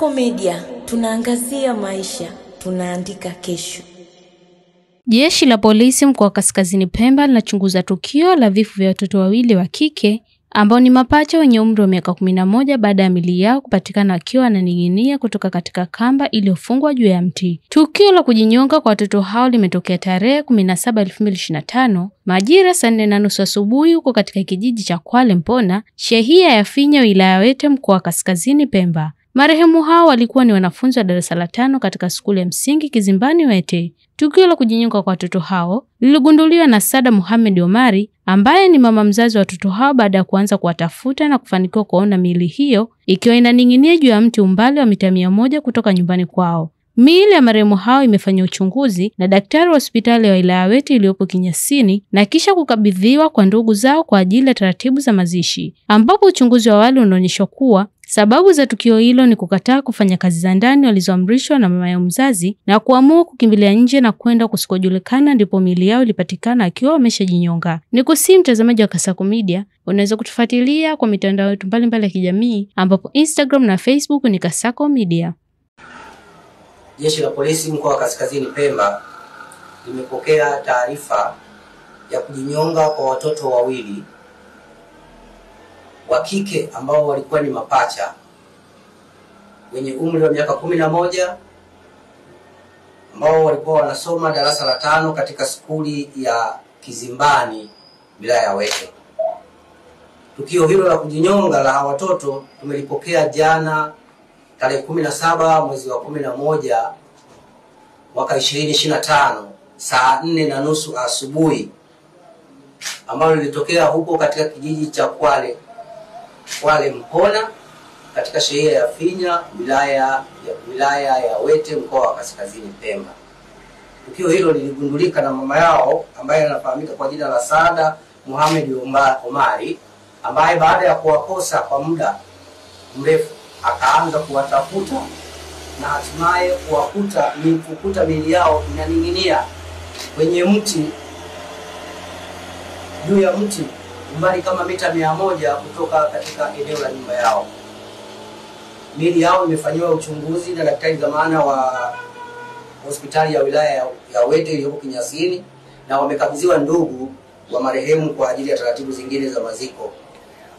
Kasako Media, tunaangazia maisha, tunaandika kesho. Jeshi la polisi mkoa wa Kaskazini Pemba linachunguza tukio la vifo vya watoto wawili wa kike ambao ni mapacha wenye umri wa miaka 11 baada ya miili yao kupatikana akiwa ananing'inia kutoka katika kamba iliyofungwa juu ya mti. Tukio la kujinyonga kwa watoto hao limetokea tarehe 17/2025 majira saa 4:30 asubuhi huko katika kijiji cha Kwale Mpona, shehia ya Finya, wilaya Wete, mkoa wa Kaskazini Pemba. Marehemu hao walikuwa ni wanafunzi wa darasa la 5 katika shule ya msingi Kizimbani Wete. Tukio la kujinyonga kwa watoto hao liligunduliwa na Sada Mohamed Omari ambaye ni mama mzazi wa watoto hao baada ya kuanza kuwatafuta na kufanikiwa kuona miili hiyo ikiwa inaning'inia juu ya mti umbali wa mita 100 kutoka nyumbani kwao. Miili ya marehemu hao imefanywa uchunguzi na daktari wa hospitali ya wilaya Wete iliyopo Kinyasini na kisha kukabidhiwa kwa ndugu zao kwa ajili ya taratibu za mazishi, ambapo uchunguzi wa awali unaonyesha kuwa sababu za tukio hilo ni kukataa kufanya kazi za ndani walizoamrishwa na mama ya mzazi na kuamua kukimbilia nje na kwenda kusikojulikana, ndipo miili yao ilipatikana akiwa wameshajinyonga. Nikusihi mtazamaji wa Kasako Media, unaweza kutufuatilia kwa mitandao yetu mbalimbali ya kijamii ambapo Instagram na Facebook ni Kasako Media. Jeshi la polisi mkoa wa Kaskazini Pemba limepokea taarifa ya kujinyonga kwa watoto wawili wa kike ambao walikuwa ni mapacha wenye umri wa miaka 11 ambao walikuwa wanasoma darasa la 5 katika skuli ya Kizimbani, wilaya ya Wete. Tukio hilo la kujinyonga la watoto tumelipokea jana tarehe 17 mwezi wa 11 mwaka 2025 saa 4:30 asubuhi, ambalo lilitokea huko katika kijiji cha Kwale Mpona katika shehia ya Finya, wilaya ya Wete, mkoa wa Kaskazini Pemba. Tukio hilo liligundulika na mama yao ambaye anafahamika kwa jina la Sada Mohamed Omari, ambaye baada ya kuwakosa kwa muda mrefu akaanza kuwatafuta na hatimaye kukuta miili yao inaning'inia kwenye mti, juu ya mti umbali kama mita 100 kutoka katika eneo la nyumba yao. Miili yao imefanywa uchunguzi na daktari zamana wa hospitali ya wilaya ya Wete iliyoko Kinyasini, na wamekabidhiwa ndugu wa marehemu kwa ajili ya taratibu zingine za maziko.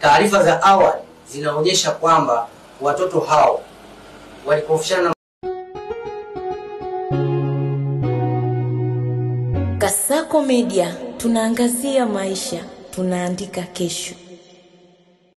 Taarifa za awali zinaonyesha kwamba watoto hao walikofishana. Kasako Media, tunaangazia maisha, tunaandika kesho.